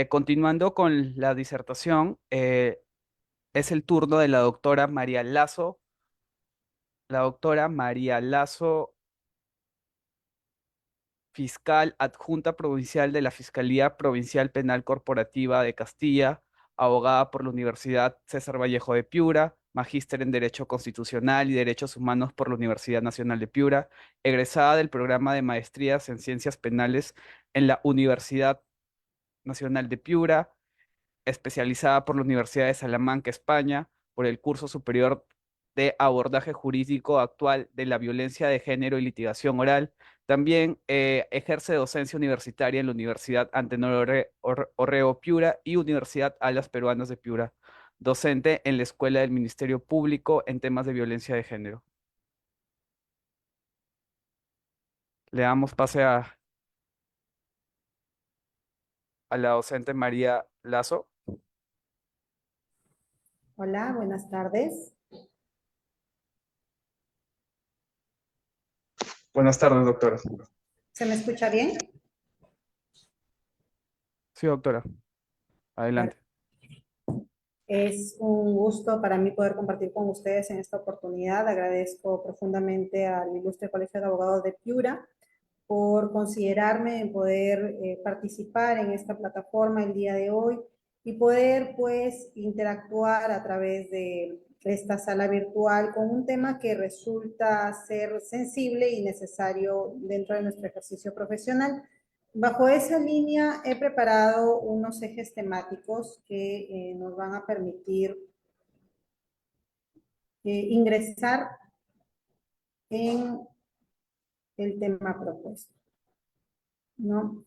Continuando con la disertación, es el turno de la doctora María Lazo, fiscal adjunta provincial de la Fiscalía Provincial Penal Corporativa de Castilla, abogada por la Universidad César Vallejo de Piura, magíster en Derecho Constitucional y Derechos Humanos por la Universidad Nacional de Piura, egresada del programa de maestrías en Ciencias Penales en la Universidad Nacional de Piura, especializada por la Universidad de Salamanca, España, por el curso superior de abordaje jurídico actual de la violencia de género y litigación oral. También ejerce docencia universitaria en la Universidad Antenor Orrego Piura y Universidad Alas Peruanas de Piura. Docente en la Escuela del Ministerio Público en temas de violencia de género. Le damos pase a la docente María Lazo. Hola, buenas tardes. Buenas tardes, doctora. ¿Se me escucha bien? Sí, doctora. Adelante. Es un gusto para mí poder compartir con ustedes en esta oportunidad. Agradezco profundamente al Ilustre Colegio de Abogados de Piura por considerarme en poder participar en esta plataforma el día de hoy y poder pues interactuar a través de esta sala virtual con un tema que resulta ser sensible y necesario dentro de nuestro ejercicio profesional. Bajo esa línea he preparado unos ejes temáticos que nos van a permitir ingresar en el tema propuesto, ¿no?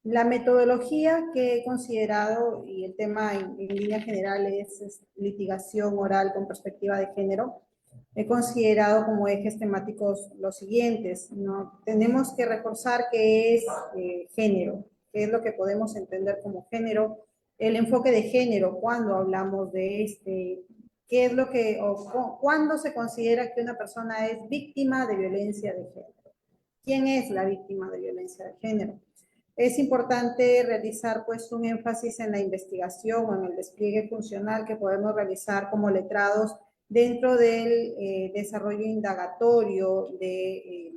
La metodología que he considerado y el tema en línea general es litigación oral con perspectiva de género. He considerado como ejes temáticos los siguientes, ¿no? Tenemos que reforzar qué es género, qué es lo que podemos entender como género, el enfoque de género, cuando hablamos de qué es lo que, o cuándo se considera que una persona es víctima de violencia de género. ¿Quién es la víctima de violencia de género? Es importante realizar pues un énfasis en la investigación o en el despliegue funcional que podemos realizar como letrados dentro del desarrollo indagatorio de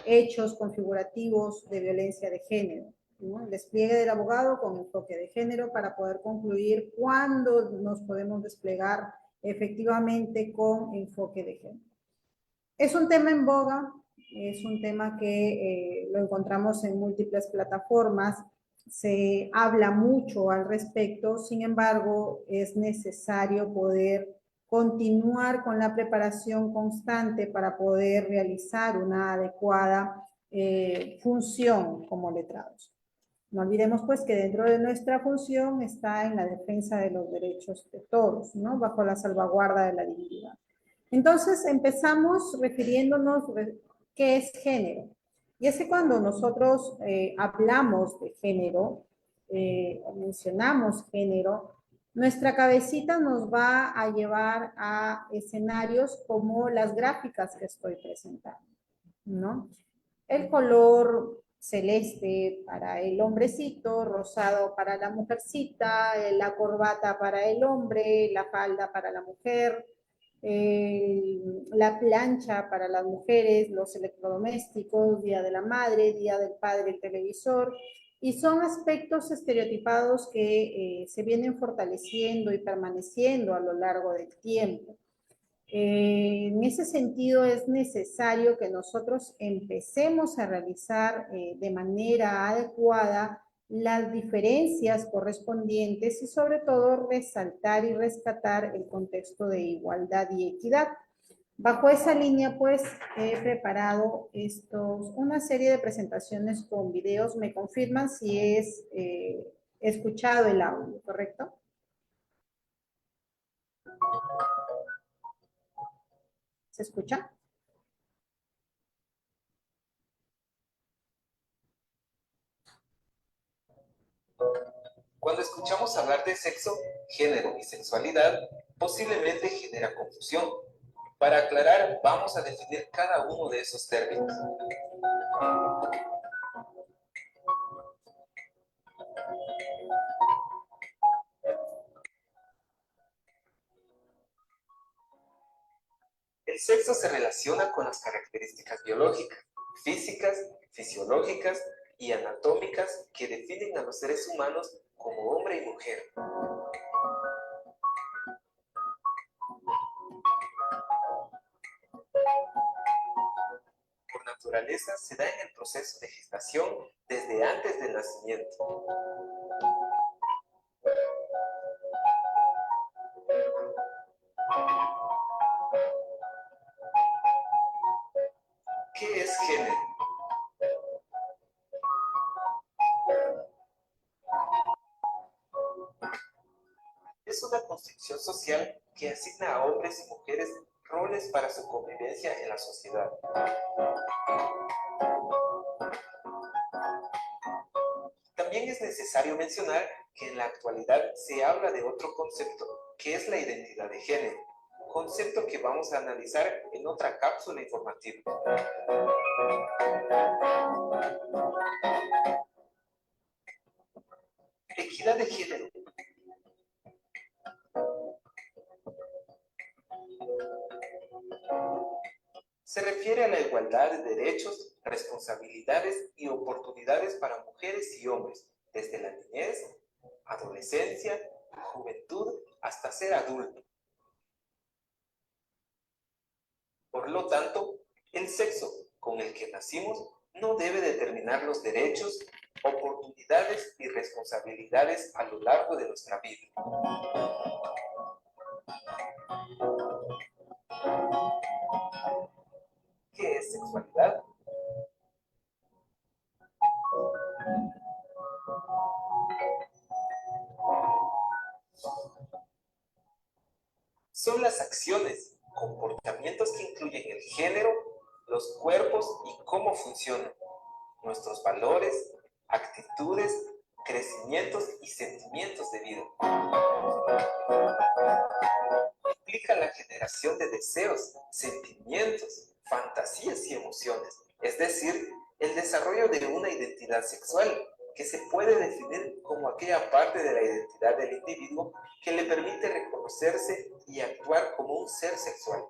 hechos configurativos de violencia de género, ¿no? El despliegue del abogado con enfoque de género para poder concluir cuándo nos podemos desplegar efectivamente con enfoque de género. Es un tema en boga, es un tema que lo encontramos en múltiples plataformas, se habla mucho al respecto, sin embargo, es necesario poder continuar con la preparación constante para poder realizar una adecuada función como letrados. No olvidemos pues que dentro de nuestra función está en la defensa de los derechos de todos, ¿no? Bajo la salvaguarda de la dignidad. Entonces empezamos refiriéndonos qué es género. Y es que cuando nosotros hablamos de género, o mencionamos género, nuestra cabecita nos va a llevar a escenarios como las gráficas que estoy presentando, ¿no? El color celeste para el hombrecito, rosado para la mujercita, la corbata para el hombre, la falda para la mujer, la plancha para las mujeres, los electrodomésticos, Día de la Madre, Día del Padre, el televisor, y son aspectos estereotipados que se vienen fortaleciendo y permaneciendo a lo largo del tiempo. En ese sentido es necesario que nosotros empecemos a realizar de manera adecuada las diferencias correspondientes y sobre todo resaltar y rescatar el contexto de igualdad y equidad. Bajo esa línea, pues, he preparado una serie de presentaciones con videos. Me confirman si es escuchado el audio, ¿correcto? ¿Se escucha? Cuando escuchamos hablar de sexo, género y sexualidad, posiblemente genera confusión. Para aclarar, vamos a definir cada uno de esos términos. El sexo se relaciona con las características biológicas, físicas, fisiológicas y anatómicas que definen a los seres humanos como hombre y mujer. Por naturaleza se da en el proceso de gestación desde antes del nacimiento. ¿Qué es género? Es una construcción social que asigna a hombres y mujeres roles para su convivencia en la sociedad. También es necesario mencionar que en la actualidad se habla de otro concepto, que es la identidad de género, concepto que vamos a analizar en otra cápsula informativa. Equidad de género. Se refiere a la igualdad de derechos, responsabilidades y oportunidades para mujeres y hombres, desde la niñez, adolescencia, juventud, hasta ser adulto. Por lo tanto, el sexo con el que nacimos no debe determinar los derechos, oportunidades y responsabilidades a lo largo de nuestra vida. ¿Qué es sexualidad? Son las acciones, comportamientos que incluyen el género, los cuerpos y cómo funcionan, nuestros valores, actitudes, crecimientos y sentimientos de vida. Implica la generación de deseos, sentimientos, fantasías y emociones, es decir, el desarrollo de una identidad sexual que se puede definir como aquella parte de la identidad del individuo que le permite reconocerse y actuar como un ser sexual.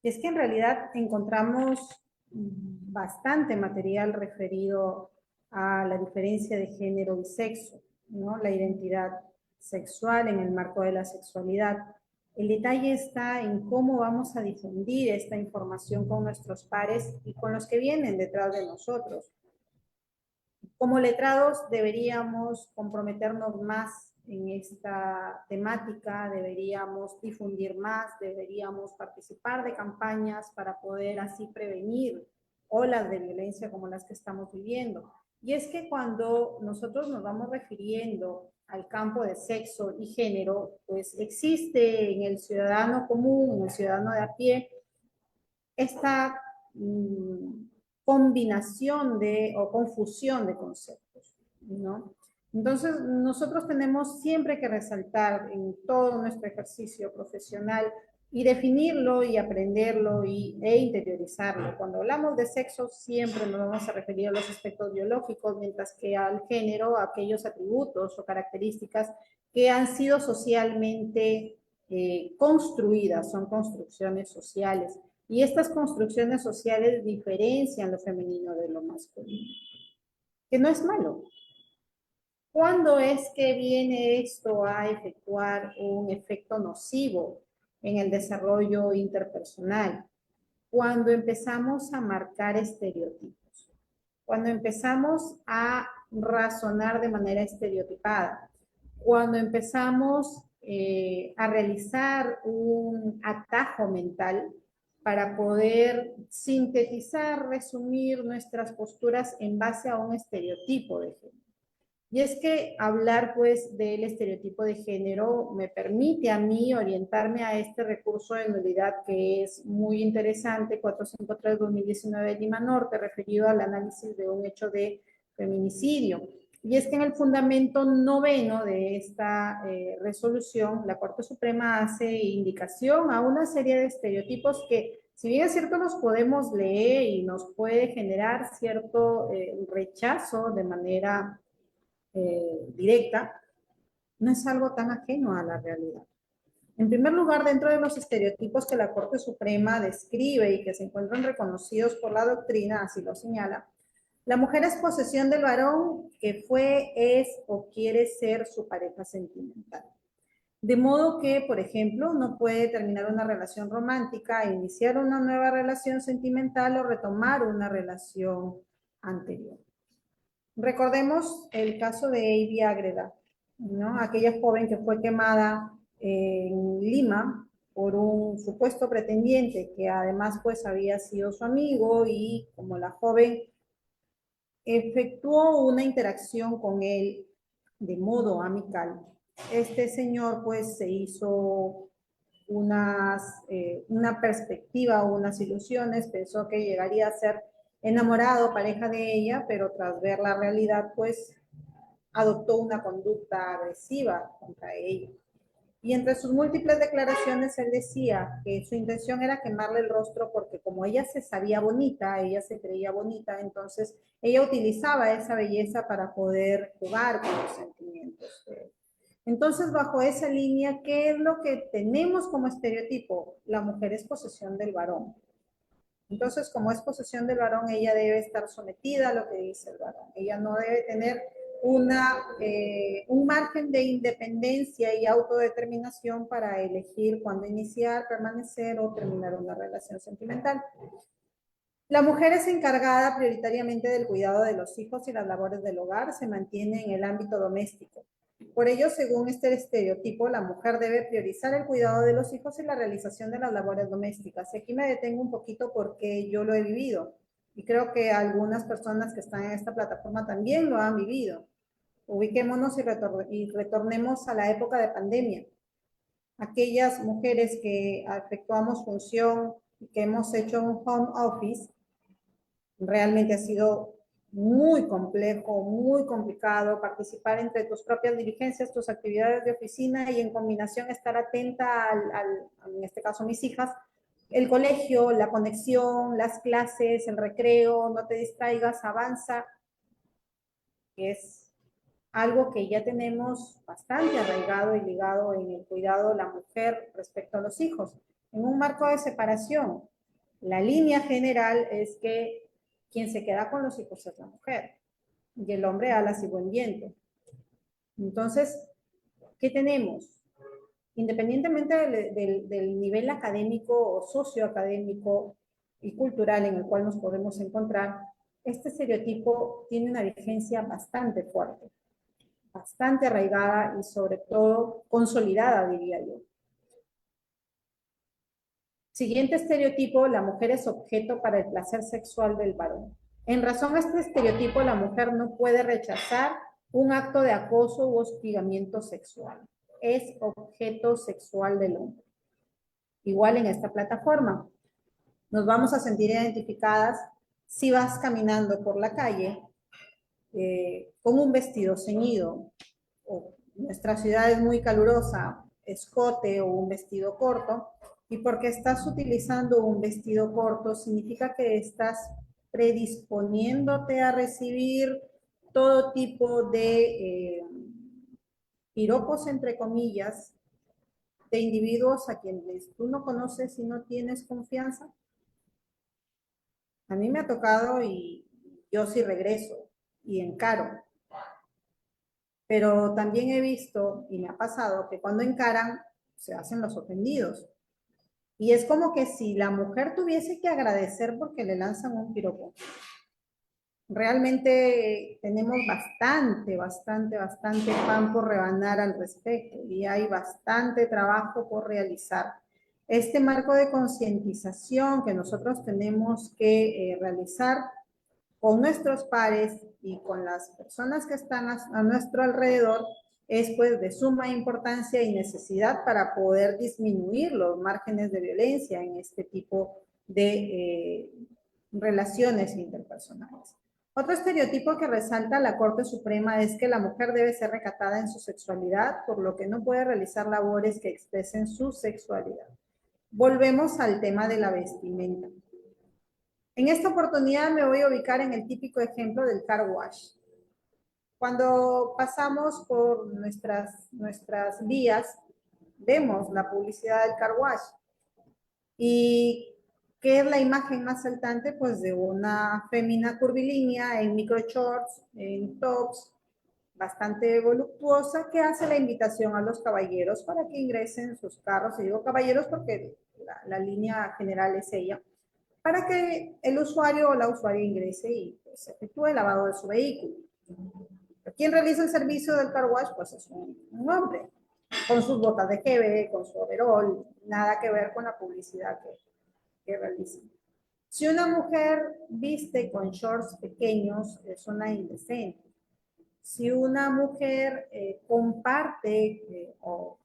Es que en realidad encontramos bastante material referido a la diferencia de género y sexo, ¿no? La identidad sexual en el marco de la sexualidad. El detalle está en cómo vamos a difundir esta información con nuestros pares y con los que vienen detrás de nosotros. Como letrados deberíamos comprometernos más en esta temática, deberíamos difundir más, deberíamos participar de campañas para poder así prevenir olas de violencia como las que estamos viviendo. Y es que cuando nosotros nos vamos refiriendo al campo de sexo y género, pues existe en el ciudadano común, en el ciudadano de a pie, esta combinación o confusión de conceptos, ¿no? Entonces, nosotros tenemos siempre que resaltar en todo nuestro ejercicio profesional y definirlo y aprenderlo e interiorizarlo. Cuando hablamos de sexo, siempre nos vamos a referir a los aspectos biológicos, mientras que al género, a aquellos atributos o características que han sido socialmente construidas, son construcciones sociales. Y estas construcciones sociales diferencian lo femenino de lo masculino, que no es malo. ¿Cuándo es que viene esto a efectuar un efecto nocivo en el desarrollo interpersonal? Cuando empezamos a marcar estereotipos, cuando empezamos a razonar de manera estereotipada, cuando empezamos a realizar un atajo mental para poder sintetizar, resumir nuestras posturas en base a un estereotipo de género. Y es que hablar pues del estereotipo de género me permite a mí orientarme a este recurso de nulidad que es muy interesante, 453/2019 de Lima Norte, referido al análisis de un hecho de feminicidio. Y es que en el fundamento noveno de esta resolución, la Corte Suprema hace indicación a una serie de estereotipos que Si bien es cierto, los podemos leer y nos puede generar cierto rechazo de manera directa, no es algo tan ajeno a la realidad. En primer lugar, dentro de los estereotipos que la Corte Suprema describe y que se encuentran reconocidos por la doctrina, así lo señala, la mujer es posesión del varón que fue, es o quiere ser su pareja sentimental. De modo que, por ejemplo, no puede terminar una relación romántica, iniciar una nueva relación sentimental o retomar una relación anterior. Recordemos el caso de Avi Agreda, ¿no? Aquella joven que fue quemada en Lima por un supuesto pretendiente que además pues había sido su amigo, y como la joven efectuó una interacción con él de modo amical, este señor pues se hizo una perspectiva, unas ilusiones, pensó que llegaría a ser enamorado, pareja de ella, pero tras ver la realidad pues adoptó una conducta agresiva contra ella. Y entre sus múltiples declaraciones él decía que su intención era quemarle el rostro porque como ella se sabía bonita, ella se creía bonita, entonces ella utilizaba esa belleza para poder jugar con los sentimientos de él. Entonces, bajo esa línea, ¿qué es lo que tenemos como estereotipo? La mujer es posesión del varón. Entonces, como es posesión del varón, ella debe estar sometida a lo que dice el varón. Ella no debe tener un margen de independencia y autodeterminación para elegir cuándo iniciar, permanecer o terminar una relación sentimental. La mujer es encargada prioritariamente del cuidado de los hijos y las labores del hogar, se mantiene en el ámbito doméstico. Por ello, según este estereotipo, la mujer debe priorizar el cuidado de los hijos y la realización de las labores domésticas. Y aquí me detengo un poquito porque yo lo he vivido y creo que algunas personas que están en esta plataforma también lo han vivido. Ubiquémonos y retornemos a la época de pandemia. Aquellas mujeres que efectuamos función y que hemos hecho un home office, realmente ha sido muy complejo, muy complicado participar entre tus propias diligencias, tus actividades de oficina y en combinación estar atenta en este caso mis hijas, el colegio, la conexión, las clases, el recreo, no te distraigas, avanza. Es algo que ya tenemos bastante arraigado y ligado en el cuidado de la mujer respecto a los hijos. En un marco de separación, la línea general es que quien se queda con los hijos es la mujer y el hombre alas y buen viento. Entonces, ¿qué tenemos? Independientemente del nivel académico o socioacadémico y cultural en el cual nos podemos encontrar, este estereotipo tiene una vigencia bastante fuerte, bastante arraigada y sobre todo consolidada, diría yo. Siguiente estereotipo, la mujer es objeto para el placer sexual del varón. En razón a este estereotipo, la mujer no puede rechazar un acto de acoso u hostigamiento sexual. Es objeto sexual del hombre. Igual en esta plataforma, nos vamos a sentir identificadas si vas caminando por la calle con un vestido ceñido, o nuestra ciudad es muy calurosa, escote o un vestido corto, y porque estás utilizando un vestido corto significa que estás predisponiéndote a recibir todo tipo de piropos, entre comillas, de individuos a quienes tú no conoces y no tienes confianza. A mí me ha tocado y yo sí regreso y encaro. Pero también he visto y me ha pasado que cuando encaran se hacen los ofendidos. Y es como que si la mujer tuviese que agradecer porque le lanzan un piropo. Realmente tenemos bastante pan por rebanar al respecto y hay bastante trabajo por realizar. Este marco de concientización que nosotros tenemos que realizar con nuestros pares y con las personas que están a nuestro alrededor es pues de suma importancia y necesidad para poder disminuir los márgenes de violencia en este tipo de relaciones interpersonales. Otro estereotipo que resalta la Corte Suprema es que la mujer debe ser recatada en su sexualidad, por lo que no puede realizar labores que expresen su sexualidad. volvemos al tema de la vestimenta. En esta oportunidad me voy a ubicar en el típico ejemplo del car wash. Cuando pasamos por nuestras vías, vemos la publicidad del car wash. ¿Y qué es la imagen más saltante? Pues de una fémina curvilínea en micro shorts, en tops, bastante voluptuosa, que hace la invitación a los caballeros para que ingresen en sus carros. Y digo caballeros porque la línea general es ella, para que el usuario o la usuaria ingrese y pues, efectúe el lavado de su vehículo. ¿Quién realiza el servicio del car wash? Pues es un hombre, con sus botas de GB, con su overol, nada que ver con la publicidad que realiza. Si una mujer viste con shorts pequeños, es una indecente. Si una mujer comparte o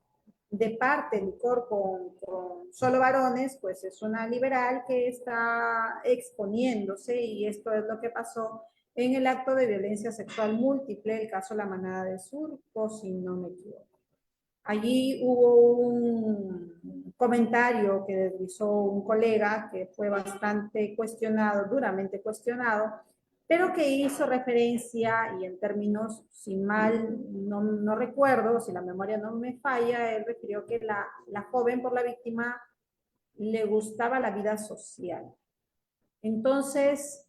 departe licor con solo varones, pues es una liberal que está exponiéndose, y esto es lo que pasó en el acto de violencia sexual múltiple, el caso La Manada del Surco, si no me equivoco. Allí hubo un comentario que deslizó un colega que fue bastante cuestionado, duramente cuestionado, pero que hizo referencia, y en términos, si mal no recuerdo, si la memoria no me falla, él refirió que la joven por la víctima le gustaba la vida social. Entonces,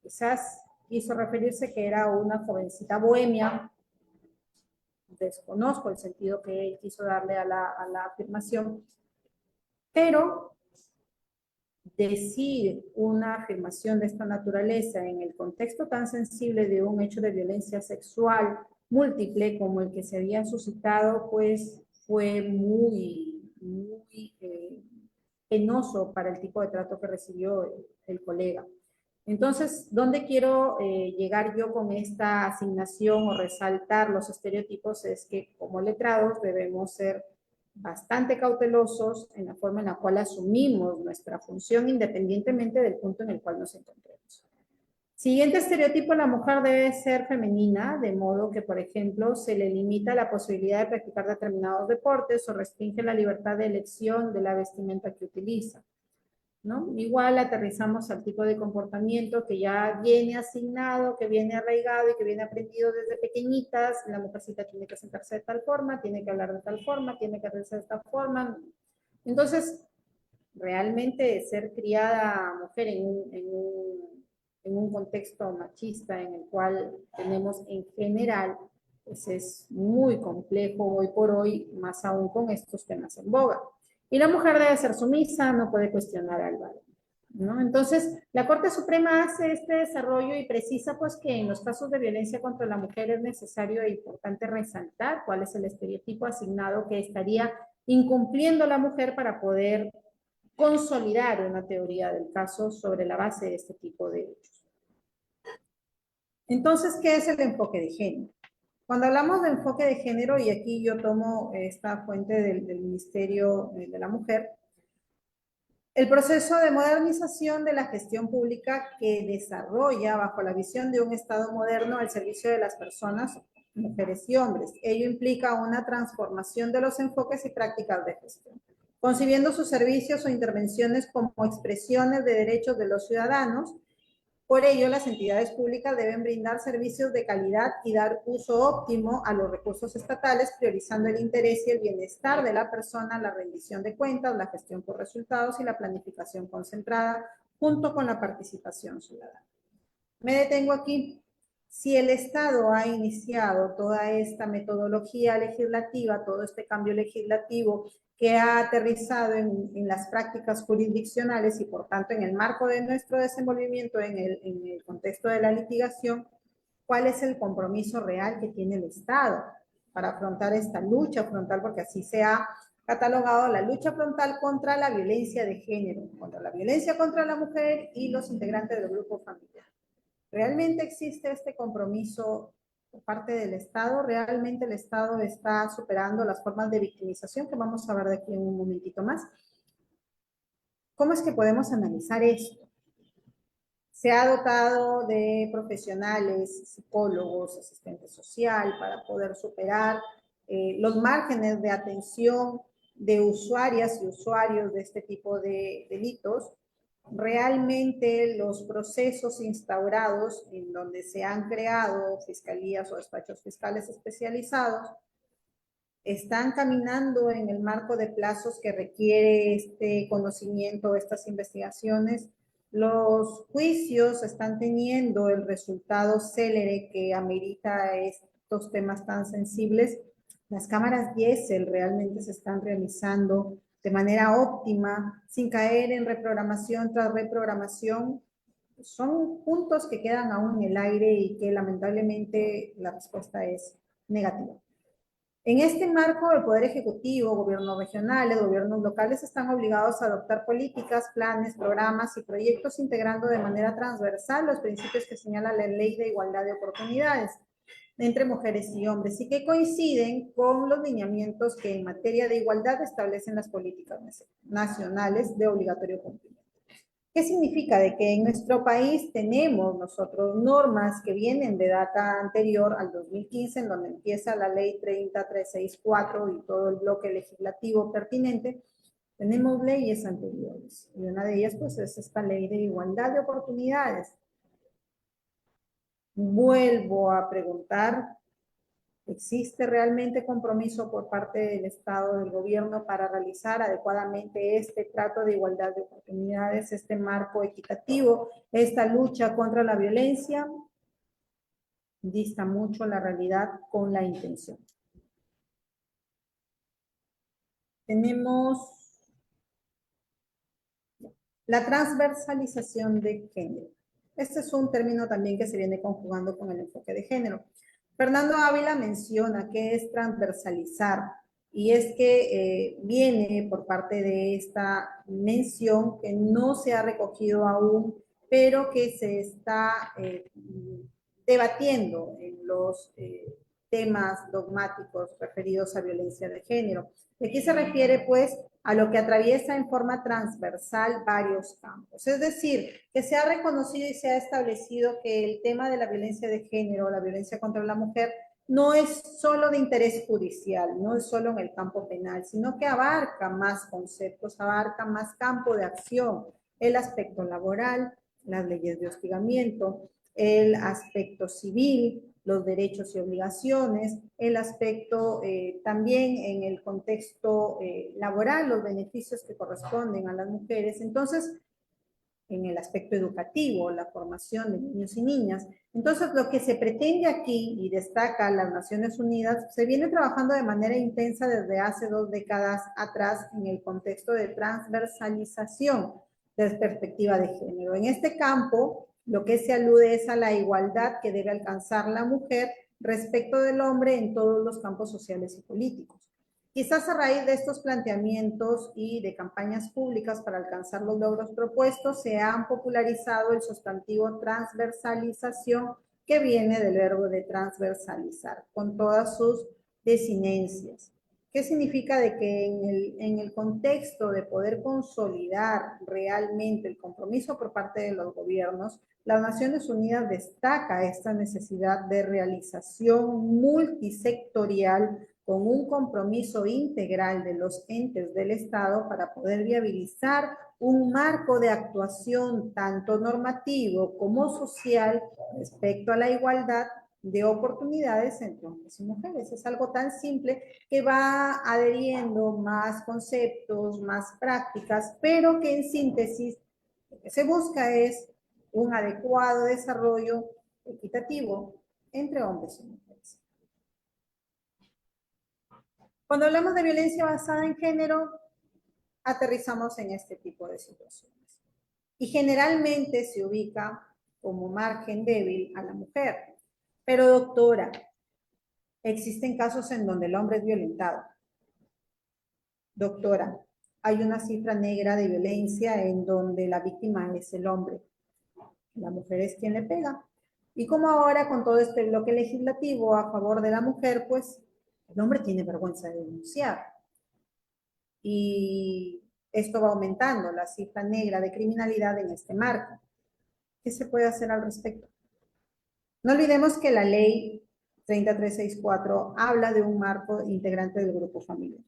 quizás quiso referirse que era una jovencita bohemia. Desconozco el sentido que él quiso darle a la afirmación, pero decir una afirmación de esta naturaleza en el contexto tan sensible de un hecho de violencia sexual múltiple como el que se había suscitado, pues fue muy penoso para el tipo de trato que recibió el colega. Entonces, ¿dónde quiero llegar yo con esta asignación o resaltar los estereotipos? Es que como letrados debemos ser bastante cautelosos en la forma en la cual asumimos nuestra función, independientemente del punto en el cual nos encontremos. Siguiente estereotipo: la mujer debe ser femenina, de modo que, por ejemplo, se le limita la posibilidad de practicar determinados deportes o restringe la libertad de elección de la vestimenta que utiliza, ¿no? Igual aterrizamos al tipo de comportamiento que ya viene asignado, que viene arraigado y que viene aprendido desde pequeñitas. La mujercita tiene que sentarse de tal forma, tiene que hablar de tal forma, tiene que hacerse de esta forma. Entonces, realmente ser criada mujer en un contexto machista en el cual tenemos en general, pues es muy complejo hoy por hoy, más aún con estos temas en boga. Y la mujer debe ser sumisa, no puede cuestionar al varón, ¿no? Entonces, la Corte Suprema hace este desarrollo y precisa pues que en los casos de violencia contra la mujer es necesario e importante resaltar cuál es el estereotipo asignado que estaría incumpliendo la mujer para poder consolidar una teoría del caso sobre la base de este tipo de hechos. Entonces, ¿qué es el enfoque de género? Cuando hablamos de enfoque de género, y aquí yo tomo esta fuente del Ministerio de la Mujer, el proceso de modernización de la gestión pública que desarrolla bajo la visión de un Estado moderno al servicio de las personas, mujeres y hombres. Ello implica una transformación de los enfoques y prácticas de gestión, concibiendo sus servicios o intervenciones como expresiones de derechos de los ciudadanos. Por ello, las entidades públicas deben brindar servicios de calidad y dar uso óptimo a los recursos estatales, priorizando el interés y el bienestar de la persona, la rendición de cuentas, la gestión por resultados y la planificación concentrada, junto con la participación ciudadana. Me detengo aquí. Si el Estado ha iniciado toda esta metodología legislativa, todo este cambio legislativo que ha aterrizado en las prácticas jurisdiccionales y por tanto en el marco de nuestro desenvolvimiento en el contexto de la litigación, ¿cuál es el compromiso real que tiene el Estado para afrontar esta lucha frontal? Porque así se ha catalogado la lucha frontal contra la violencia de género, contra la violencia contra la mujer y los integrantes del grupo familiar. ¿Realmente existe este compromiso por parte del Estado? ¿Realmente el Estado está superando las formas de victimización que vamos a ver de aquí en un momentito más? ¿Cómo es que podemos analizar esto? Se ha dotado de profesionales, psicólogos, asistentes social para poder superar los márgenes de atención de usuarias y usuarios de este tipo de delitos, realmente los procesos instaurados en donde se han creado fiscalías o despachos fiscales especializados están caminando en el marco de plazos que requiere este conocimiento, estas investigaciones. Los juicios están teniendo el resultado célere que amerita estos temas tan sensibles. Las cámaras diésel realmente se están realizando de manera óptima, sin caer en reprogramación tras reprogramación. Son puntos que quedan aún en el aire y que lamentablemente la respuesta es negativa. En este marco, el Poder Ejecutivo, gobiernos regionales, gobiernos locales están obligados a adoptar políticas, planes, programas y proyectos integrando de manera transversal los principios que señala la Ley de Igualdad de Oportunidades entre mujeres y hombres y que coinciden con los lineamientos que en materia de igualdad establecen las políticas nacionales de obligatorio cumplimiento. ¿Qué significa? De que en nuestro país tenemos nosotros normas que vienen de data anterior al 2015, en donde empieza la ley 30364 y todo el bloque legislativo pertinente. Tenemos leyes anteriores y una de ellas pues es esta ley de igualdad de oportunidades. Vuelvo a preguntar, ¿existe realmente compromiso por parte del Estado, del gobierno, para realizar adecuadamente este trato de igualdad de oportunidades, este marco equitativo, esta lucha contra la violencia? Dista mucho la realidad con la intención. Tenemos la transversalización de género. Este es un término también que se viene conjugando con el enfoque de género. Fernando Ávila menciona que es transversalizar y es que viene por parte de esta mención que no se ha recogido aún, pero que se está debatiendo en los temas dogmáticos referidos a violencia de género. ¿De qué se refiere? Pues a lo que atraviesa en forma transversal varios campos. Es decir, que se ha reconocido y se ha establecido que el tema de la violencia de género, la violencia contra la mujer, no es solo de interés judicial, no es solo en el campo penal, sino que abarca más conceptos, abarca más campo de acción, el aspecto laboral, las leyes de hostigamiento, el aspecto civil, los derechos y obligaciones, el aspecto también en el contexto laboral, los beneficios que corresponden a las mujeres. Entonces, en el aspecto educativo, la formación de niños y niñas. Entonces, lo que se pretende aquí, y destaca las Naciones Unidas, se viene trabajando de manera intensa desde hace 2 décadas atrás en el contexto de transversalización de perspectiva de género. En este campo, lo que se alude es a la igualdad que debe alcanzar la mujer respecto del hombre en todos los campos sociales y políticos. Quizás a raíz de estos planteamientos y de campañas públicas para alcanzar los logros propuestos, se han popularizado el sustantivo transversalización, que viene del verbo de transversalizar, con todas sus desinencias. ¿Qué significa? De que en el contexto de poder consolidar realmente el compromiso por parte de los gobiernos, las Naciones Unidas destaca esta necesidad de realización multisectorial con un compromiso integral de los entes del Estado para poder viabilizar un marco de actuación tanto normativo como social respecto a la igualdad de oportunidades entre hombres y mujeres. Es algo tan simple que va adheriendo más conceptos, más prácticas, pero que en síntesis lo que se busca es un adecuado desarrollo equitativo entre hombres y mujeres. Cuando hablamos de violencia basada en género, aterrizamos en este tipo de situaciones. Y generalmente se ubica como margen débil a la mujer. Pero doctora, existen casos en donde el hombre es violentado. Doctora, hay una cifra negra de violencia en donde la víctima es el hombre. La mujer es quien le pega. Y como ahora con todo este bloque legislativo a favor de la mujer, pues el hombre tiene vergüenza de denunciar. Y esto va aumentando la cifra negra de criminalidad en este marco. ¿Qué se puede hacer al respecto? No olvidemos que la ley 30364 habla de un marco integrante del grupo familiar.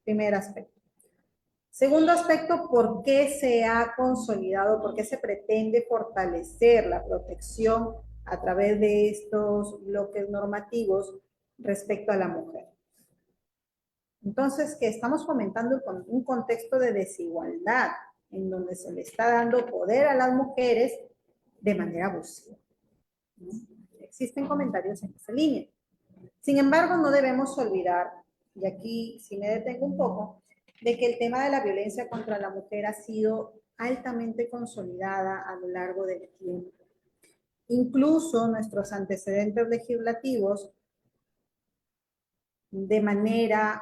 Primer aspecto. Segundo aspecto, ¿por qué se ha consolidado, por qué se pretende fortalecer la protección a través de estos bloques normativos respecto a la mujer? Entonces, que estamos fomentando un contexto de desigualdad en donde se le está dando poder a las mujeres de manera abusiva, ¿no? Existen comentarios en esa línea. Sin embargo, no debemos olvidar, y aquí sí me detengo un poco, de que el tema de la violencia contra la mujer ha sido altamente consolidada a lo largo del tiempo. Incluso nuestros antecedentes legislativos, de manera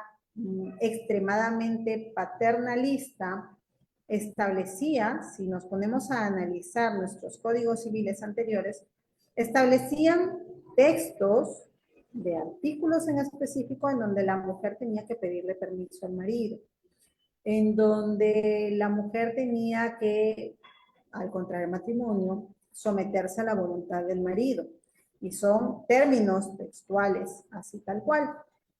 extremadamente paternalista, establecía, si nos ponemos a analizar nuestros códigos civiles anteriores, establecían textos de artículos en específico en donde la mujer tenía que pedirle permiso al marido, en donde la mujer tenía que, al contraer matrimonio, someterse a la voluntad del marido. Y son términos textuales, así tal cual.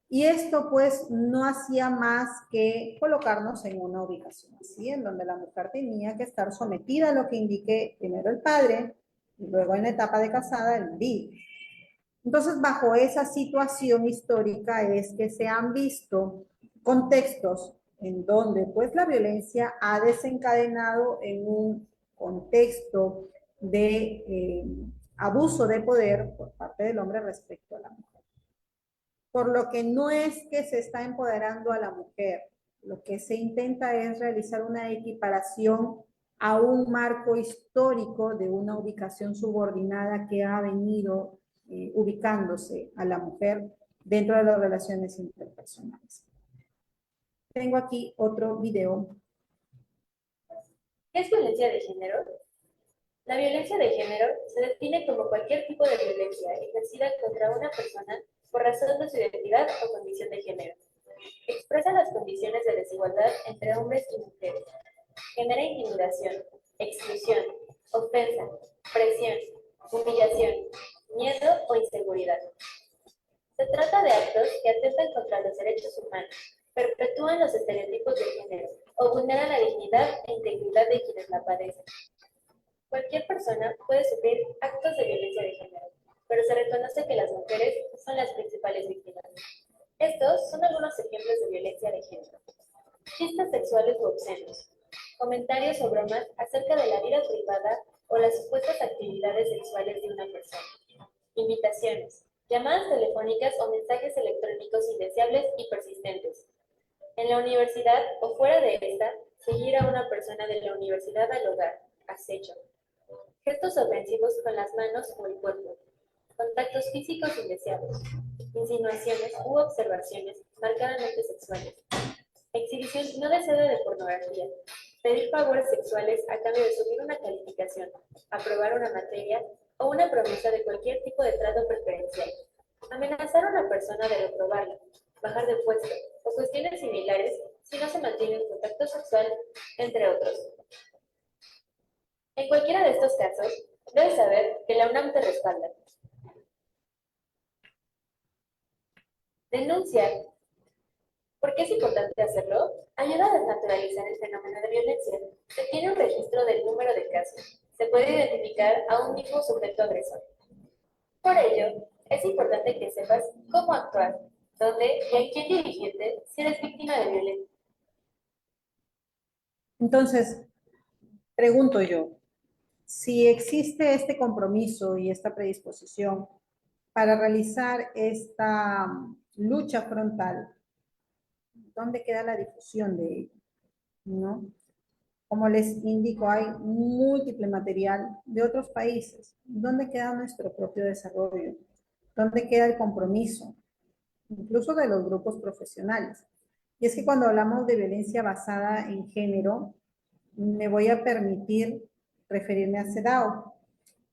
Y esto pues no hacía más que colocarnos en una ubicación así, en donde la mujer tenía que estar sometida a lo que indique primero el padre y luego en la etapa de casada el marido. Entonces, bajo esa situación histórica es que se han visto contextos en donde pues la violencia ha desencadenado en un contexto de abuso de poder por parte del hombre respecto a la mujer. Por lo que no es que se está empoderando a la mujer, lo que se intenta es realizar una equiparación a un marco histórico de una ubicación subordinada que ha venido ubicándose a la mujer dentro de las relaciones interpersonales. Tengo aquí otro video. ¿Qué es violencia de género? La violencia de género se define como cualquier tipo de violencia ejercida contra una persona por razón de su identidad o condición de género. Expresa las condiciones de desigualdad entre hombres y mujeres. Genera intimidación, exclusión, ofensa, presión, humillación, miedo o inseguridad. Se trata de actos que atentan contra los derechos humanos, perpetúan los estereotipos de género o vulneran la dignidad e integridad de quienes la padecen. Cualquier persona puede sufrir actos de violencia de género, pero se reconoce que las mujeres son las principales víctimas. Estos son algunos ejemplos de violencia de género. Chistes sexuales u obscenos, comentarios o bromas acerca de la vida privada o las supuestas actividades sexuales de una persona. Invitaciones, llamadas telefónicas o mensajes electrónicos indeseables y persistentes. En la universidad o fuera de esta, seguir a una persona de la universidad al hogar, acecho. Gestos ofensivos con las manos o el cuerpo. Contactos físicos indeseados. Insinuaciones u observaciones marcadamente sexuales. Exhibición no deseada de pornografía. Pedir favores sexuales a cambio de subir una calificación, aprobar una materia o una promesa de cualquier tipo de trato preferencial. Amenazar a una persona de reprobarla, bajar de puesto o cuestiones similares si no se mantiene un contacto sexual, entre otros. En cualquiera de estos casos, debes saber que la UNAM te respalda. Denunciar. ¿Por qué es importante hacerlo? Ayuda a desnaturalizar el fenómeno de violencia. Se tiene un registro del número de casos. Se puede identificar a un mismo sujeto agresor. Por ello, es importante que sepas cómo actuar, dónde y a quién dirigirte si eres víctima de violencia. Entonces, pregunto yo, si existe este compromiso y esta predisposición para realizar esta lucha frontal, ¿dónde queda la difusión de ello? ¿No? Como les indico, hay múltiple material de otros países. ¿Dónde queda nuestro propio desarrollo? ¿Dónde queda el compromiso? Incluso de los grupos profesionales. Y es que cuando hablamos de violencia basada en género, me voy a permitir referirme a CEDAW.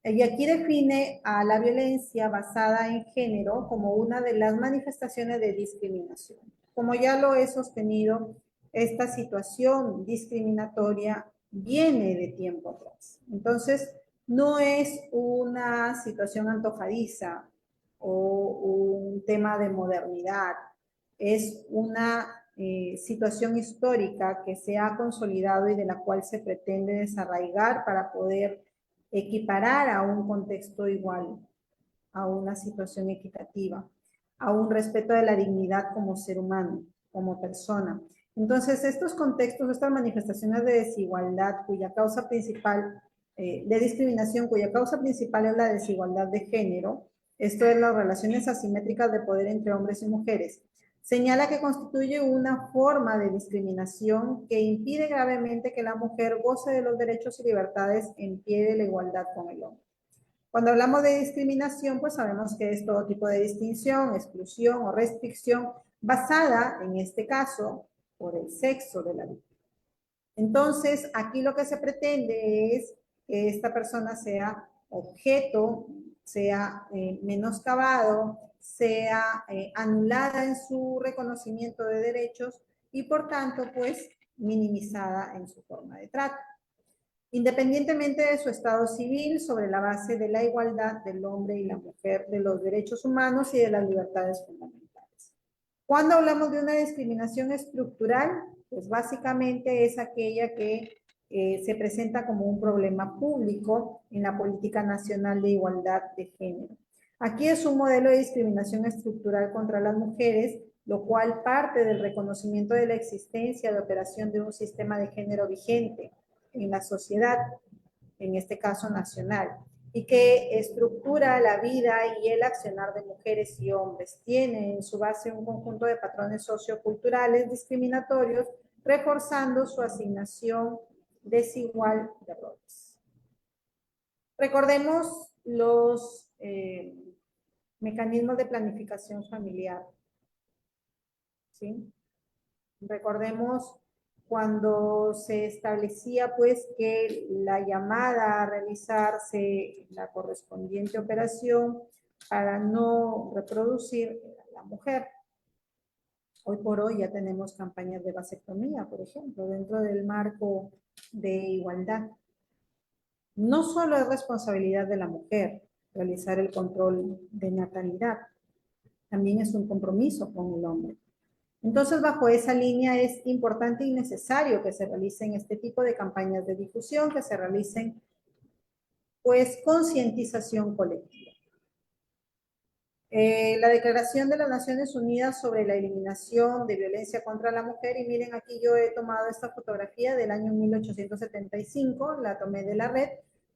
Y aquí define a la violencia basada en género como una de las manifestaciones de discriminación. Como ya lo he sostenido, esta situación discriminatoria viene de tiempo atrás. Entonces, no es una situación antojadiza o un tema de modernidad, es una situación histórica que se ha consolidado y de la cual se pretende desarraigar para poder equiparar a un contexto igual, a una situación equitativa, a un respeto de la dignidad como ser humano, como persona. Entonces, estos contextos, estas manifestaciones de desigualdad cuya causa principal, de discriminación, cuya causa principal es la desigualdad de género, esto es las relaciones asimétricas de poder entre hombres y mujeres, señala que constituye una forma de discriminación que impide gravemente que la mujer goce de los derechos y libertades en pie de la igualdad con el hombre. Cuando hablamos de discriminación, pues sabemos que es todo tipo de distinción, exclusión o restricción basada, en este caso, por el sexo de la víctima. Entonces, aquí lo que se pretende es que esta persona sea objeto, sea menoscabado, sea anulada en su reconocimiento de derechos y, por tanto, pues minimizada en su forma de trato, independientemente de su estado civil, sobre la base de la igualdad del hombre y la mujer, de los derechos humanos y de las libertades fundamentales. Cuando hablamos de una discriminación estructural, pues básicamente es aquella que se presenta como un problema público en la política nacional de igualdad de género. Aquí es un modelo de discriminación estructural contra las mujeres, lo cual parte del reconocimiento de la existencia de operación de un sistema de género vigente en la sociedad, en este caso nacional, y que estructura la vida y el accionar de mujeres y hombres. Tiene en su base un conjunto de patrones socioculturales discriminatorios, reforzando su asignación desigual de roles. Recordemos los mecanismos de planificación familiar, ¿sí? Recordemos cuando se establecía pues que la llamada a realizarse la correspondiente operación para no reproducir era la mujer. Hoy por hoy ya tenemos campañas de vasectomía, por ejemplo, dentro del marco de igualdad. No solo es responsabilidad de la mujer realizar el control de natalidad, también es un compromiso con el hombre. Entonces, bajo esa línea es importante y necesario que se realicen este tipo de campañas de difusión, que se realicen, pues, concientización colectiva. La Declaración de las Naciones Unidas sobre la eliminación de violencia contra la mujer, y miren, aquí yo he tomado esta fotografía del año 1875, la tomé de la red,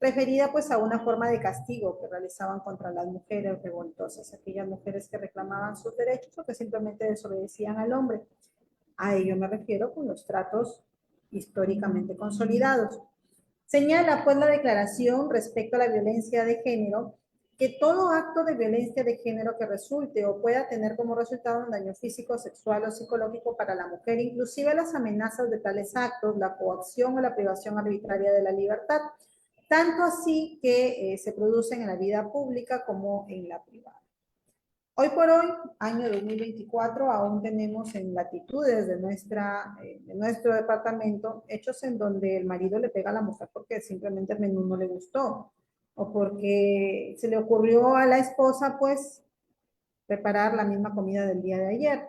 referida pues a una forma de castigo que realizaban contra las mujeres revoltosas, aquellas mujeres que reclamaban sus derechos o que simplemente desobedecían al hombre. A ello me refiero con los tratos históricamente consolidados. Señala pues la declaración respecto a la violencia de género que todo acto de violencia de género que resulte o pueda tener como resultado un daño físico, sexual o psicológico para la mujer, inclusive las amenazas de tales actos, la coacción o la privación arbitraria de la libertad, tanto así que se producen en la vida pública como en la privada. Hoy por hoy, año 2024, aún tenemos en latitudes de nuestro departamento hechos en donde el marido le pega a la mujer porque simplemente el menú no le gustó o porque se le ocurrió a la esposa pues preparar la misma comida del día de ayer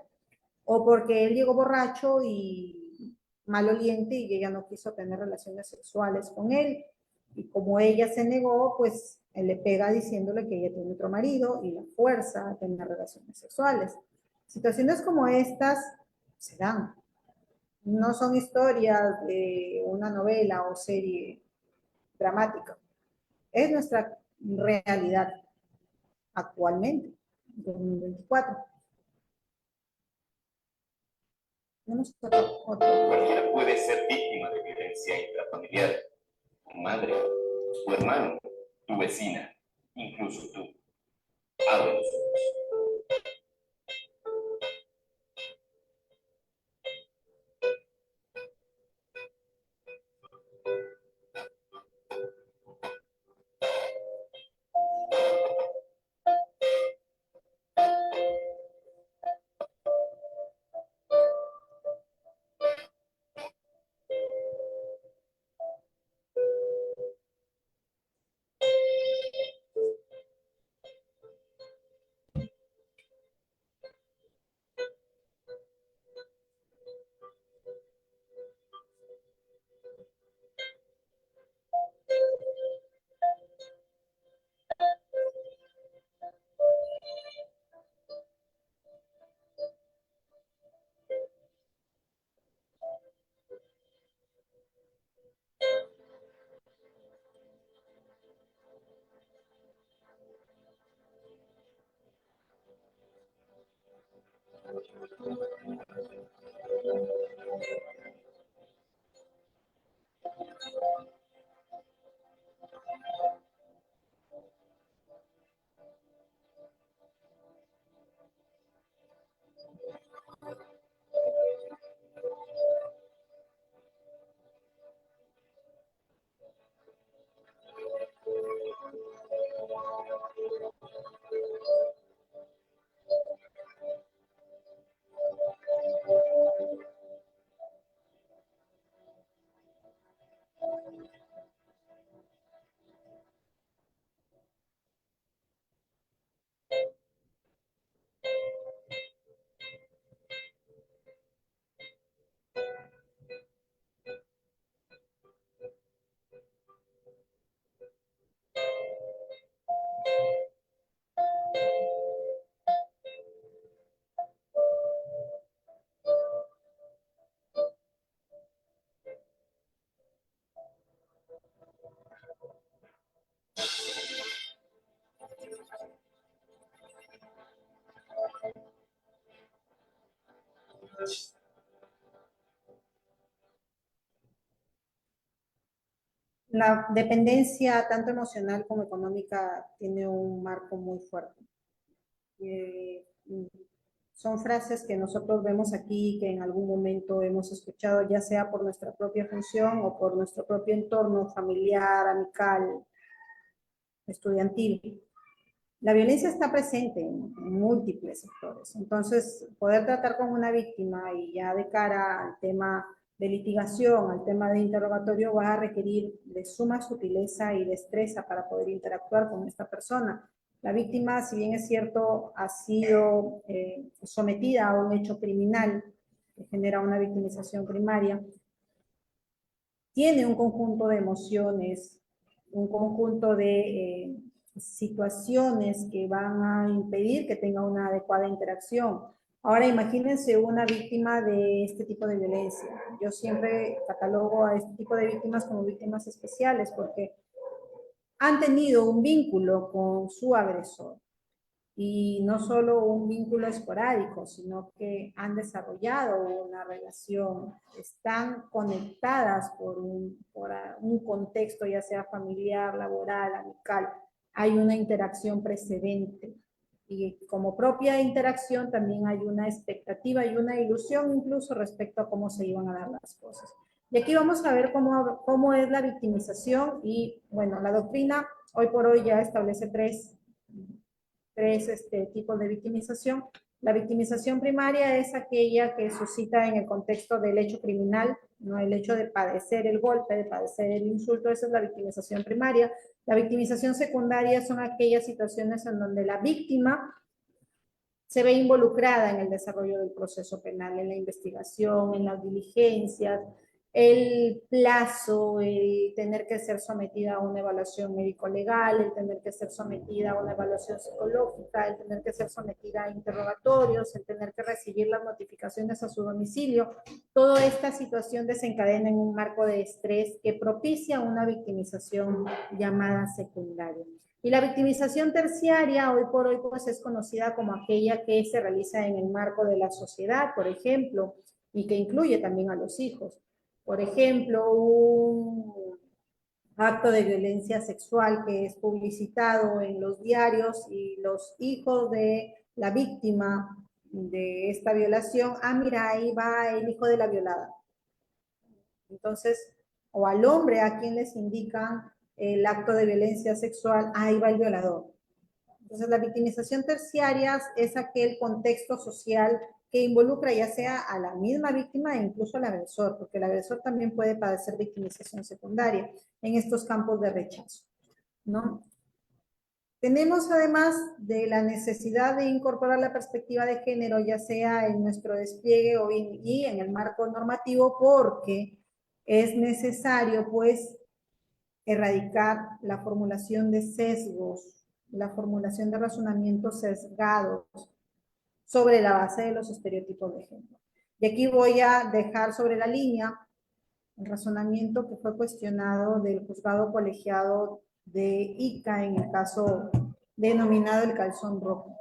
o porque él llegó borracho y maloliente y ella no quiso tener relaciones sexuales con él. Y como ella se negó, pues él le pega diciéndole que ella tiene otro marido y la fuerza a tener relaciones sexuales. Situaciones como estas se dan. No son historias de una novela o serie dramática. Es nuestra realidad actualmente, 2024. Tenemos otro. Cualquiera puede ser víctima de violencia intrafamiliar. Tu madre, tu hermano, tu vecina, incluso tú. Abre los ojos. La dependencia, tanto emocional como económica, tiene un marco muy fuerte. Son frases que nosotros vemos aquí, que en algún momento hemos escuchado, ya sea por nuestra propia función o por nuestro propio entorno familiar, amical, estudiantil. La violencia está presente en múltiples sectores. Entonces, poder tratar con una víctima y ya de cara al tema de litigación, al tema de interrogatorio, va a requerir de suma sutileza y destreza para poder interactuar con esta persona. La víctima, si bien es cierto, ha sido sometida a un hecho criminal que genera una victimización primaria, tiene un conjunto de emociones, un conjunto de situaciones que van a impedir que tenga una adecuada interacción. Ahora imagínense una víctima de este tipo de violencia. Yo siempre catalogo a este tipo de víctimas como víctimas especiales porque han tenido un vínculo con su agresor. Y no solo un vínculo esporádico, sino que han desarrollado una relación, están conectadas por un contexto, ya sea familiar, laboral, amical. Hay una interacción precedente. Y como propia interacción también hay una expectativa y una ilusión incluso respecto a cómo se iban a dar las cosas. Y aquí vamos a ver cómo es la victimización y, bueno, la doctrina hoy por hoy ya establece tres tipos de victimización. La victimización primaria es aquella que suscita en el contexto del hecho criminal, no el hecho de padecer el golpe, de padecer el insulto, esa es la victimización primaria. La victimización secundaria son aquellas situaciones en donde la víctima se ve involucrada en el desarrollo del proceso penal, en la investigación, en las diligencias, el plazo, el tener que ser sometida a una evaluación médico-legal, el tener que ser sometida a una evaluación psicológica, el tener que ser sometida a interrogatorios, el tener que recibir las notificaciones a su domicilio. Toda esta situación desencadena en un marco de estrés que propicia una victimización llamada secundaria. Y la victimización terciaria, hoy por hoy, pues es conocida como aquella que se realiza en el marco de la sociedad, por ejemplo, y que incluye también a los hijos. Por ejemplo, un acto de violencia sexual que es publicitado en los diarios y los hijos de la víctima de esta violación, mira, ahí va el hijo de la violada. Entonces, o al hombre a quien les indican el acto de violencia sexual, ahí va el violador. Entonces, la victimización terciaria es aquel contexto social que involucra ya sea a la misma víctima e incluso al agresor, porque el agresor también puede padecer victimización secundaria en estos campos de rechazo, ¿no? Tenemos además de la necesidad de incorporar la perspectiva de género, ya sea en nuestro despliegue y en el marco normativo, porque es necesario, pues, erradicar la formulación de sesgos, la formulación de razonamientos sesgados sobre la base de los estereotipos de género. Y aquí voy a dejar sobre la línea el razonamiento que fue cuestionado del juzgado colegiado de Ica en el caso denominado el calzón rojo.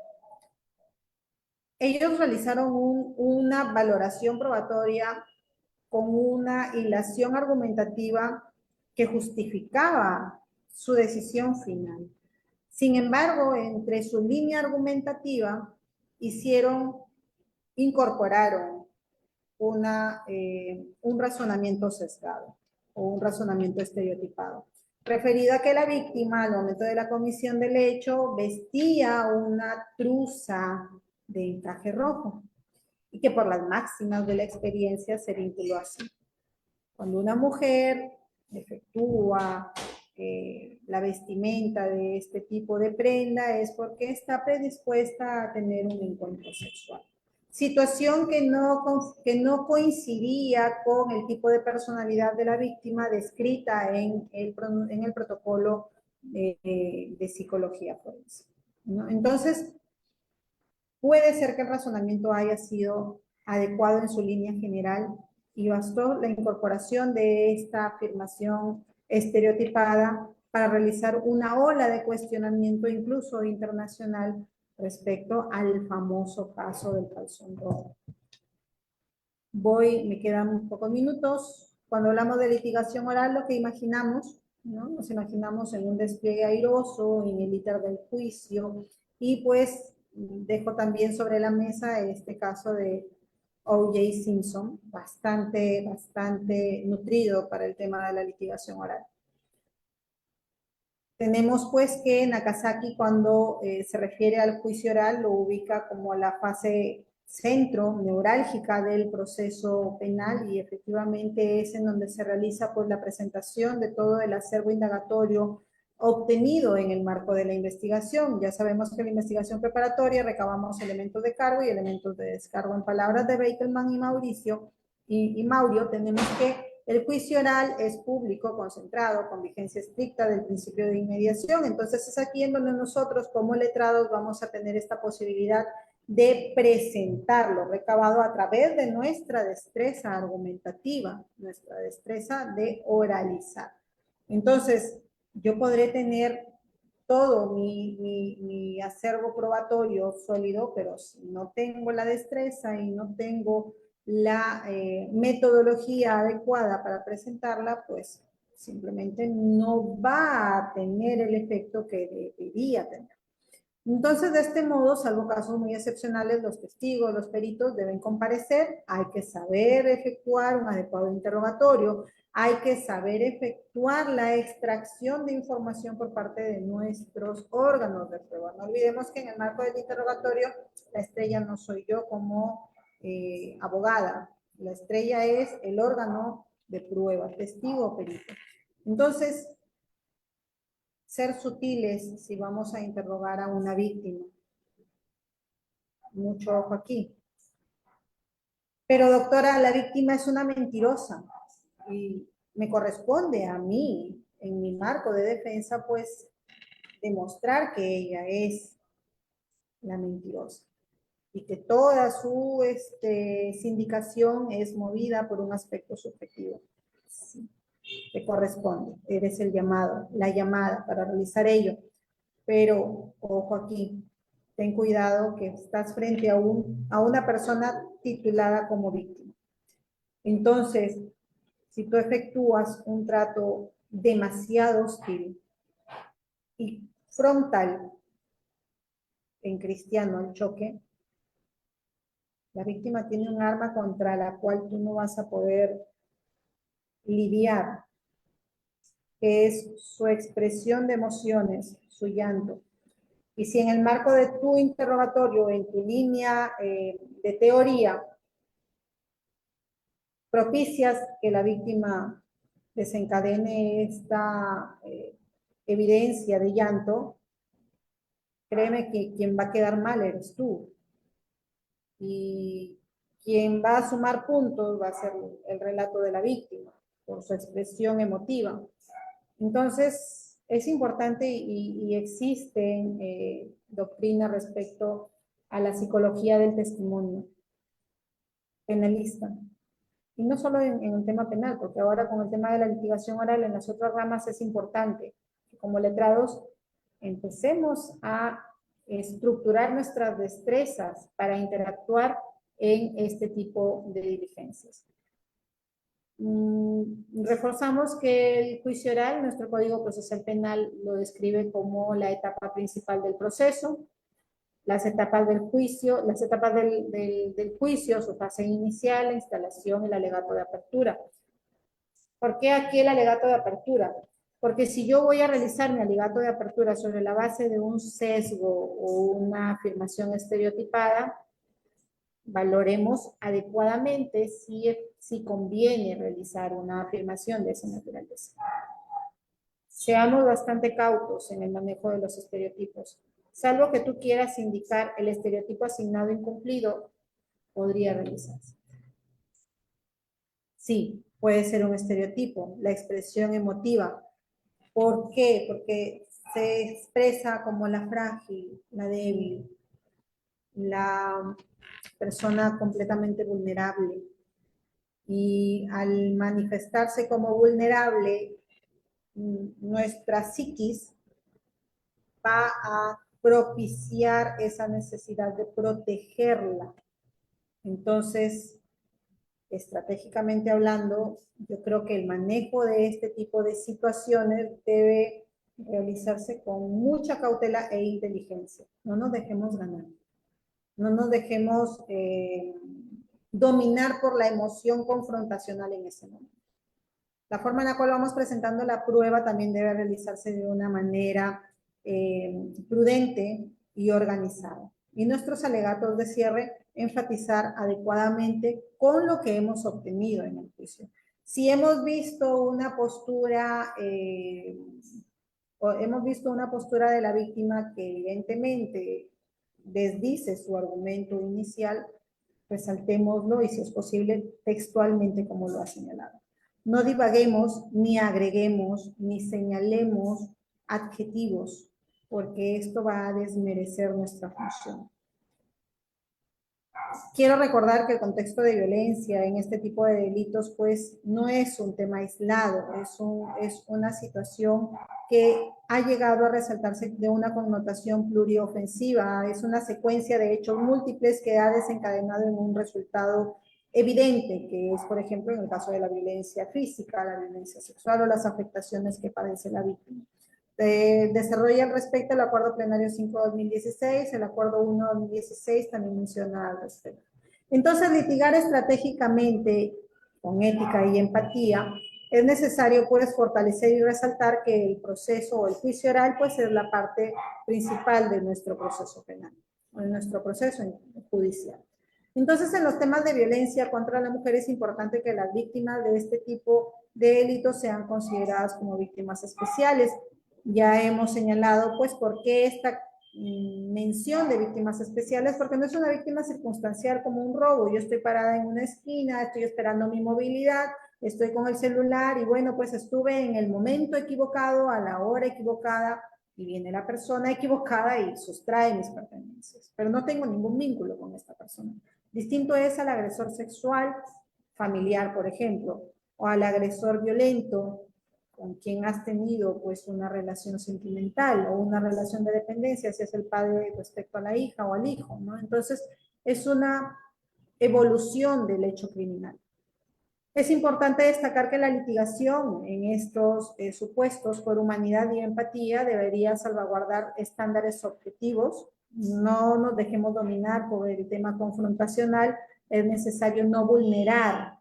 ellos realizaron una valoración probatoria con una hilación argumentativa que justificaba su decisión final. Sin embargo, entre su línea argumentativa incorporaron un razonamiento sesgado o un razonamiento estereotipado, referido a que la víctima al momento de la comisión del hecho vestía una truza de encaje rojo y que por las máximas de la experiencia se vinculó así. Cuando una mujer efectúa la vestimenta de este tipo de prenda es porque está predispuesta a tener un encuentro sexual. Situación que no coincidía con el tipo de personalidad de la víctima descrita en el protocolo de psicología forense, ¿no? Entonces, puede ser que el razonamiento haya sido adecuado en su línea general y bastó la incorporación de esta afirmación estereotipada para realizar una ola de cuestionamiento incluso internacional respecto al famoso caso del calzón rojo. Me quedan pocos minutos. Cuando hablamos de litigación oral, lo que imaginamos, ¿no? Nos imaginamos en un despliegue airoso, en el íter del juicio, y pues dejo también sobre la mesa este caso de O.J. Simpson, bastante nutrido para el tema de la litigación oral. Tenemos pues que Nakazaki, cuando se refiere al juicio oral, lo ubica como la fase centro neurálgica del proceso penal, y efectivamente es en donde se realiza pues la presentación de todo el acervo indagatorio obtenido en el marco de la investigación. Ya sabemos que en la investigación preparatoria recabamos elementos de cargo y elementos de descargo. En palabras de Beitelman y Maurio, tenemos que el juicio oral es público, concentrado, con vigencia estricta del principio de inmediación. Entonces es aquí en donde nosotros como letrados vamos a tener esta posibilidad de presentarlo recabado a través de nuestra destreza argumentativa, nuestra destreza de oralizar. Entonces, yo podré tener todo mi acervo probatorio sólido, pero si no tengo la destreza y no tengo la metodología adecuada para presentarla, pues simplemente no va a tener el efecto que debería tener. Entonces, de este modo, salvo casos muy excepcionales, los testigos, los peritos deben comparecer, hay que saber efectuar un adecuado interrogatorio, hay que saber efectuar la extracción de información por parte de nuestros órganos de prueba. No olvidemos que en el marco del interrogatorio, la estrella no soy yo como abogada, la estrella es el órgano de prueba, testigo o perito. Entonces, ser sutiles si vamos a interrogar a una víctima. Mucho ojo aquí. Pero doctora, la víctima es una mentirosa y me corresponde a mí, en mi marco de defensa, pues demostrar que ella es la mentirosa y que toda su sindicación es movida por un aspecto subjetivo. Sí, te corresponde, eres el llamado, la llamada para realizar ello. Pero, ojo aquí, ten cuidado que estás frente a una persona titulada como víctima. Entonces, si tú efectúas un trato demasiado hostil y frontal, en cristiano el choque, la víctima tiene un arma contra la cual tú no vas a poder lidiar, que es su expresión de emociones, su llanto. Y si en el marco de tu interrogatorio, en tu línea de teoría, propicias que la víctima desencadene esta evidencia de llanto, créeme que quien va a quedar mal eres tú. Y quien va a sumar puntos va a ser el relato de la víctima, por su expresión emotiva. Entonces, es importante y existen doctrinas respecto a la psicología del testimonio penalista. Y no solo en el tema penal, porque ahora con el tema de la litigación oral en las otras ramas es importante que como letrados empecemos a estructurar nuestras destrezas para interactuar en este tipo de diligencias. Reforzamos que el juicio oral, nuestro Código Procesal Penal lo describe como la etapa principal del proceso. Las etapas del juicio, del juicio, su fase inicial, la instalación, el alegato de apertura. ¿Por qué aquí el alegato de apertura? Porque si yo voy a realizar mi alegato de apertura sobre la base de un sesgo o una afirmación estereotipada, valoremos adecuadamente si conviene realizar una afirmación de esa naturaleza. Seamos bastante cautos en el manejo de los estereotipos. Salvo que tú quieras indicar el estereotipo asignado incumplido, podría realizarse. Sí, puede ser un estereotipo, la expresión emotiva. ¿Por qué? Porque se expresa como la frágil, la débil, la persona completamente vulnerable. Y al manifestarse como vulnerable, nuestra psiquis va a propiciar esa necesidad de protegerla. Entonces, estratégicamente hablando, yo creo que el manejo de este tipo de situaciones debe realizarse con mucha cautela e inteligencia. No nos dejemos ganar. No nos dejemos dominar por la emoción confrontacional en ese momento. La forma en la cual vamos presentando la prueba también debe realizarse de una manera prudente y organizada. Y nuestros alegatos de cierre enfatizar adecuadamente con lo que hemos obtenido en el juicio. Si hemos visto una postura, de la víctima que evidentemente desdice su argumento inicial, resaltémoslo y si es posible textualmente como lo ha señalado. No divaguemos, ni agreguemos, ni señalemos adjetivos, porque esto va a desmerecer nuestra función. Quiero recordar que el contexto de violencia en este tipo de delitos, pues, no es un tema aislado, es una situación que ha llegado a resaltarse de una connotación pluriofensiva, es una secuencia de hechos múltiples que ha desencadenado en un resultado evidente, que es, por ejemplo, en el caso de la violencia física, la violencia sexual o las afectaciones que padece la víctima. Desarrolla al respecto el Acuerdo Plenario 5-2016, el Acuerdo 1-2016 también menciona al respecto. Entonces, litigar estratégicamente, con ética y empatía, es necesario pues fortalecer y resaltar que el proceso o el juicio oral pues es la parte principal de nuestro proceso penal, o de nuestro proceso judicial. Entonces, en los temas de violencia contra la mujer es importante que las víctimas de este tipo de delitos sean consideradas como víctimas especiales. Ya hemos señalado, pues, por qué esta mención de víctimas especiales, porque no es una víctima circunstancial como un robo. Yo estoy parada en una esquina, estoy esperando mi movilidad, estoy con el celular y bueno, pues estuve en el momento equivocado, a la hora equivocada, y viene la persona equivocada y sustrae mis pertenencias. Pero no tengo ningún vínculo con esta persona. Distinto es al agresor sexual familiar, por ejemplo, o al agresor violento, con quien has tenido pues una relación sentimental o una relación de dependencia, si es el padre respecto a la hija o al hijo, ¿no? Entonces, es una evolución del hecho criminal. Es importante destacar que la litigación en estos supuestos por humanidad y empatía debería salvaguardar estándares objetivos. No nos dejemos dominar por el tema confrontacional. Es necesario no vulnerar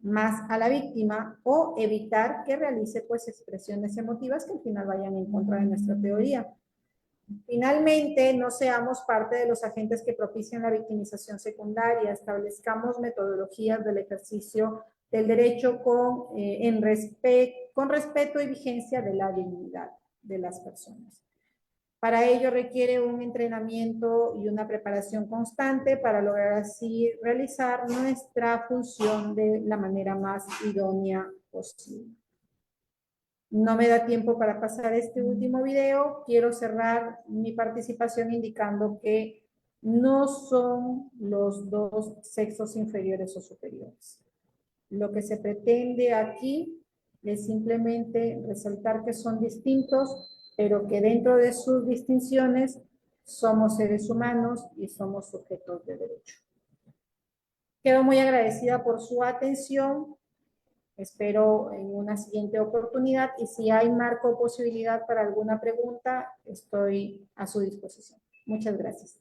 más a la víctima o evitar que realice pues expresiones emotivas que al final vayan en contra de nuestra teoría. Finalmente, no seamos parte de los agentes que propician la victimización secundaria, establezcamos metodologías del ejercicio del derecho con respeto y vigencia de la dignidad de las personas. Para ello requiere un entrenamiento y una preparación constante para lograr así realizar nuestra función de la manera más idónea posible. No me da tiempo para pasar este último video. Quiero cerrar mi participación indicando que no son los dos sexos inferiores o superiores. Lo que se pretende aquí es simplemente resaltar que son distintos, pero que dentro de sus distinciones somos seres humanos y somos sujetos de derecho. Quedo muy agradecida por su atención. Espero en una siguiente oportunidad y si hay marco o posibilidad para alguna pregunta, estoy a su disposición. Muchas gracias.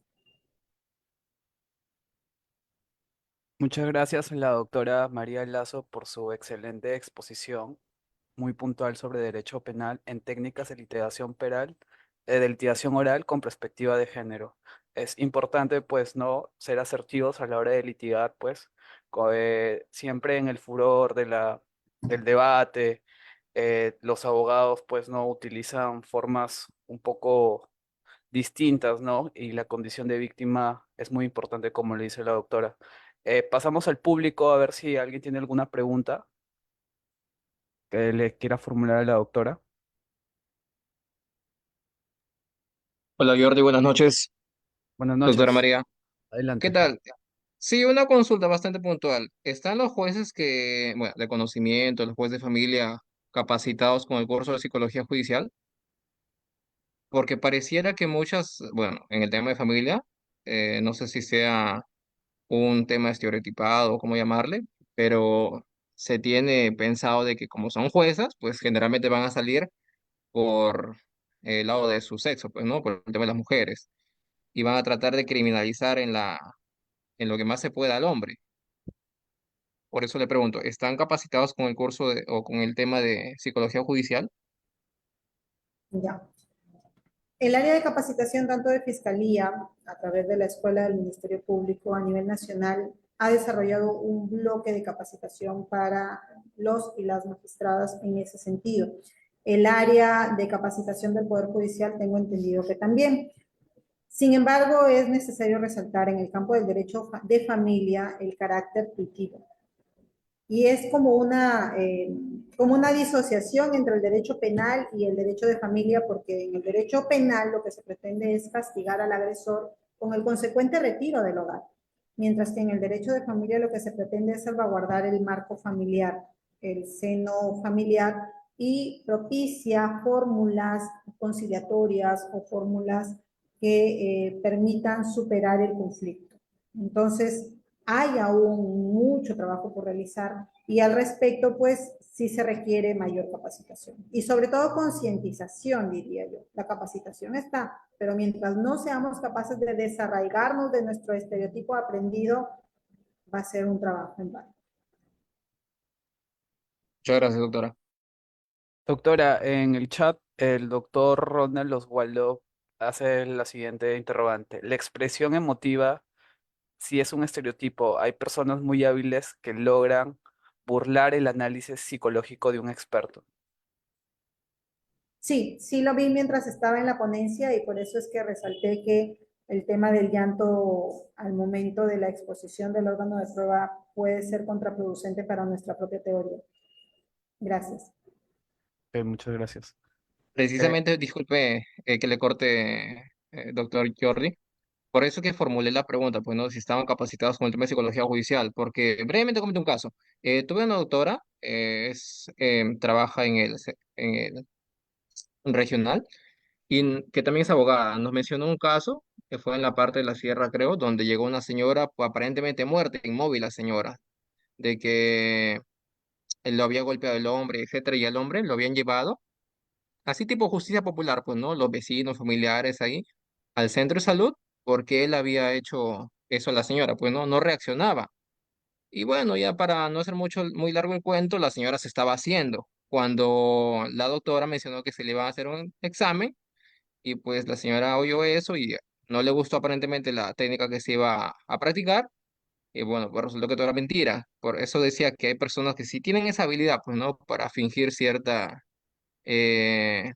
Muchas gracias a la doctora María Lazo por su excelente exposición, muy puntual sobre derecho penal en técnicas de litigación penal, de litigación oral con perspectiva de género. Es importante, pues, no ser asertivos a la hora de litigar, pues, siempre en el furor del debate, los abogados, pues, no utilizan formas un poco distintas, ¿no? Y la condición de víctima es muy importante, como le dice la doctora. Pasamos al público a ver si alguien tiene alguna pregunta que le quiera formular a la doctora. Hola Jordi, buenas noches, Buenas doctora noches, María. ¿Qué adelante. tal? Sí, una consulta bastante puntual. ¿Están los jueces que, bueno, de conocimiento, los jueces de familia capacitados con el curso de psicología judicial? Porque pareciera que muchas, bueno, en el tema de familia, no sé si sea un tema estereotipado o cómo llamarle, pero se tiene pensado de que como son juezas, pues generalmente van a salir por el lado de su sexo, pues, ¿no? Por el tema de las mujeres. Y van a tratar de criminalizar en lo que más se pueda al hombre. Por eso le pregunto, ¿están capacitados con el curso o con el tema de psicología judicial? Ya. El área de capacitación tanto de Fiscalía, a través de la Escuela del Ministerio Público a nivel nacional, ha desarrollado un bloque de capacitación para los y las magistradas en ese sentido. El área de capacitación del Poder Judicial tengo entendido que también. Sin embargo, es necesario resaltar en el campo del derecho de familia el carácter tuttivo. Y es como una disociación entre el derecho penal y el derecho de familia, porque en el derecho penal lo que se pretende es castigar al agresor con el consecuente retiro del hogar, mientras que en el derecho de familia lo que se pretende es salvaguardar el marco familiar, el seno familiar, y propicia fórmulas conciliatorias o fórmulas que permitan superar el conflicto. Entonces, hay aún mucho trabajo por realizar y al respecto, pues sí se requiere mayor capacitación y sobre todo concientización, diría yo. La capacitación está, pero mientras no seamos capaces de desarraigarnos de nuestro estereotipo aprendido, va a ser un trabajo en vano. Muchas gracias, doctora. Doctora, en el chat, el doctor Ronald Oswaldo hace la siguiente interrogante. La expresión emotiva, si es un estereotipo, hay personas muy hábiles que logran burlar el análisis psicológico de un experto. Sí, sí lo vi mientras estaba en la ponencia y por eso es que resalté que el tema del llanto al momento de la exposición del órgano de prueba puede ser contraproducente para nuestra propia teoría. Gracias. Muchas gracias. Eh, Precisamente, disculpe que le corte, doctor Jordi. Por eso que formulé la pregunta, pues, ¿no? Si estaban capacitados con el tema de psicología judicial, porque brevemente comento un caso. Tuve una doctora, trabaja en el regional, que también es abogada. Nos mencionó un caso que fue en la parte de la sierra, creo, donde llegó una señora pues, aparentemente muerta, inmóvil la señora, de que él lo había golpeado el hombre, etcétera, y al hombre lo habían llevado, así tipo justicia popular, pues, ¿no? Los vecinos, familiares ahí, al centro de salud, porque él había hecho eso a la señora, pues, ¿no? No reaccionaba. Y bueno, ya para no hacer muy largo el cuento, la señora se estaba haciendo. Cuando la doctora mencionó que se le iba a hacer un examen, y pues la señora oyó eso y no le gustó aparentemente la técnica que se iba a practicar. Y bueno, pues resultó que todo era mentira. Por eso decía que hay personas que sí tienen esa habilidad, pues, ¿no? Para fingir eh,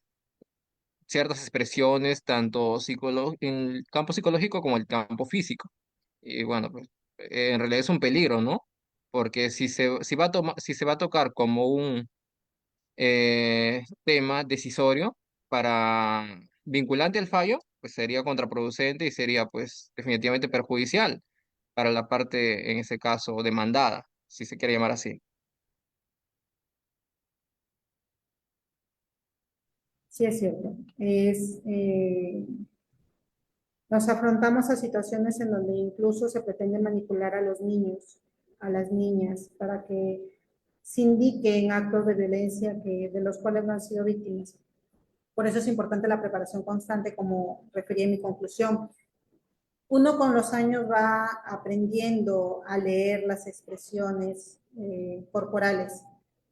ciertas expresiones, tanto en el campo psicológico como en el campo físico. Y bueno, pues en realidad es un peligro, ¿no? Porque si se va a tocar como un tema decisorio para vinculante al fallo, pues sería contraproducente y sería pues definitivamente perjudicial para la parte, en ese caso, demandada, si se quiere llamar así. Sí, es cierto. Nos afrontamos a situaciones en donde incluso se pretende manipular a los niños, a las niñas, para que se indiquen actos de violencia de los cuales no han sido víctimas. Por eso es importante la preparación constante, como referí en mi conclusión. Uno con los años va aprendiendo a leer las expresiones corporales.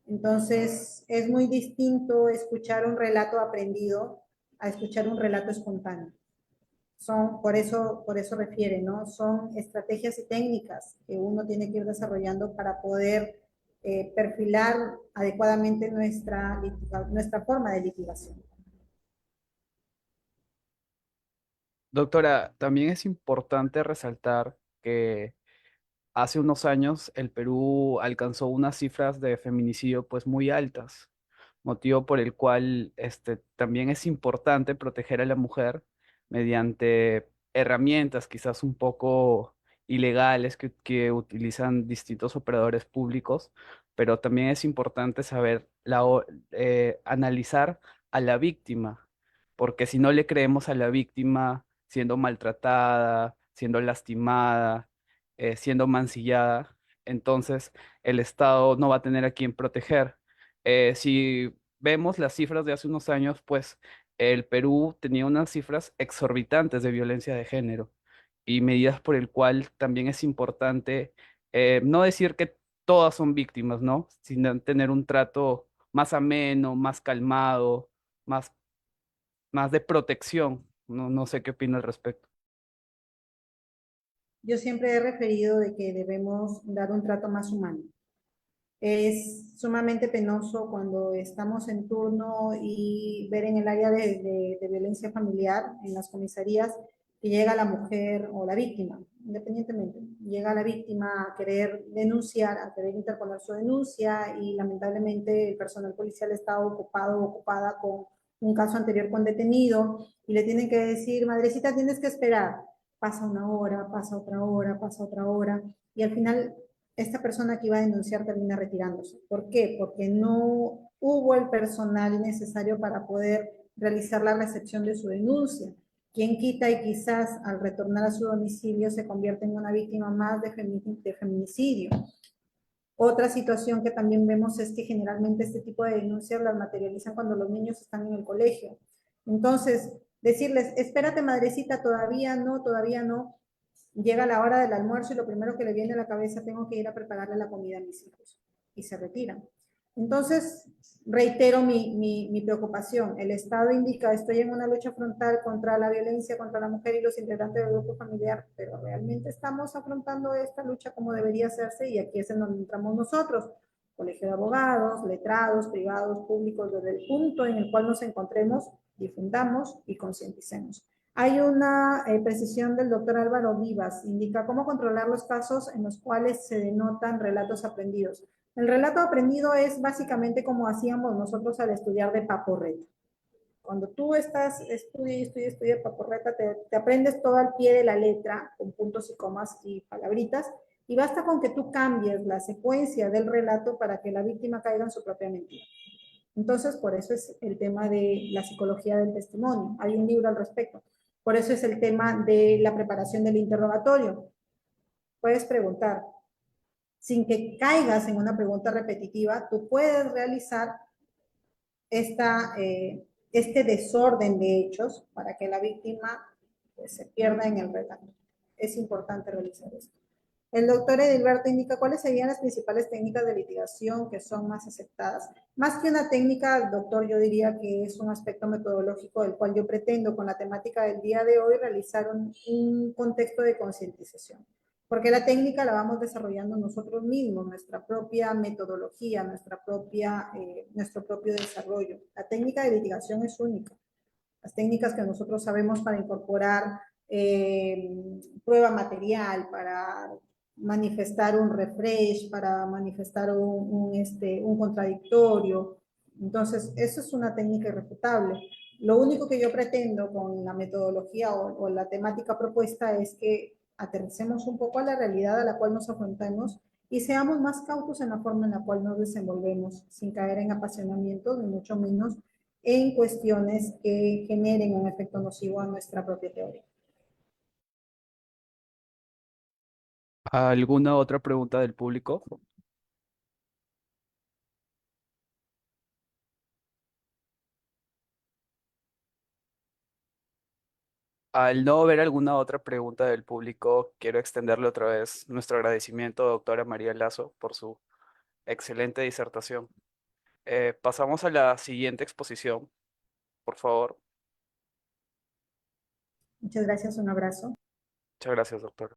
Entonces, es muy distinto escuchar un relato aprendido a escuchar un relato espontáneo. Por eso refiere, ¿no? Son estrategias y técnicas que uno tiene que ir desarrollando para poder perfilar adecuadamente nuestra forma de litigación. Doctora, también es importante resaltar que hace unos años el Perú alcanzó unas cifras de feminicidio pues muy altas, motivo por el cual también es importante proteger a la mujer mediante herramientas quizás un poco ilegales que utilizan distintos operadores públicos, pero también es importante saber analizar a la víctima, porque si no le creemos a la víctima siendo maltratada, siendo lastimada, siendo mancillada, entonces el Estado no va a tener a quien proteger. Si vemos las cifras de hace unos años, pues el Perú tenía unas cifras exorbitantes de violencia de género y medidas por el cual también es importante no decir que todas son víctimas, ¿no? Sino tener un trato más ameno, más calmado, más, más de protección. No, no sé qué opina al respecto. Yo siempre he referido de que debemos dar un trato más humano. Es sumamente penoso cuando estamos en turno y ver en el área de violencia familiar, en las comisarías, que llega la mujer o la víctima, independientemente, llega la víctima a querer denunciar, a querer interponer su denuncia y lamentablemente el personal policial está ocupado o ocupada con un caso anterior con detenido y le tienen que decir, madrecita, tienes que esperar. Pasa una hora, pasa otra hora, pasa otra hora y al final esta persona que iba a denunciar termina retirándose. ¿Por qué? Porque no hubo el personal necesario para poder realizar la recepción de su denuncia. Quien quita y quizás al retornar a su domicilio se convierte en una víctima más de feminicidio. Otra situación que también vemos es que generalmente este tipo de denuncias las materializan cuando los niños están en el colegio. Entonces, decirles, espérate madrecita, todavía no, llega la hora del almuerzo y lo primero que le viene a la cabeza, tengo que ir a prepararle la comida a mis hijos. Y se retiran. Entonces, reitero mi preocupación. El Estado indica, estoy en una lucha frontal contra la violencia contra la mujer y los integrantes del grupo familiar, pero realmente estamos afrontando esta lucha como debería hacerse y aquí es en donde entramos nosotros. Colegio de abogados, letrados, privados, públicos, desde el punto en el cual nos encontremos, difundamos y concienticemos. Hay una precisión del doctor Álvaro Vivas, indica cómo controlar los casos en los cuales se denotan relatos aprendidos. El relato aprendido es básicamente como hacíamos nosotros al estudiar de paporreta. Cuando tú estás, estudia paporreta, te aprendes todo al pie de la letra, con puntos y comas y palabritas, y basta con que tú cambies la secuencia del relato para que la víctima caiga en su propia mentira. Entonces, por eso es el tema de la psicología del testimonio. Hay un libro al respecto. Por eso es el tema de la preparación del interrogatorio. Puedes preguntar, sin que caigas en una pregunta repetitiva, tú puedes realizar este desorden de hechos para que la víctima pues, se pierda en el relato. Es importante realizar esto. El doctor Edilberto indica cuáles serían las principales técnicas de litigación que son más aceptadas. Más que una técnica, doctor, yo diría que es un aspecto metodológico del cual yo pretendo con la temática del día de hoy realizar un contexto de concientización. Porque la técnica la vamos desarrollando nosotros mismos, nuestra propia metodología, nuestro propio desarrollo. La técnica de litigación es única. Las técnicas que nosotros sabemos para incorporar prueba material, para manifestar un refresh, para manifestar un contradictorio. Entonces, eso es una técnica irrefutable. Lo único que yo pretendo con la metodología o la temática propuesta es que aterricemos un poco a la realidad a la cual nos afrontamos y seamos más cautos en la forma en la cual nos desenvolvemos, sin caer en apasionamientos, ni mucho menos en cuestiones que generen un efecto nocivo a nuestra propia teoría. ¿Alguna otra pregunta del público? Al no ver alguna otra pregunta del público, quiero extenderle otra vez nuestro agradecimiento a doctora María Lazo por su excelente disertación. Pasamos a la siguiente exposición, por favor. Muchas gracias, un abrazo. Muchas gracias, doctor.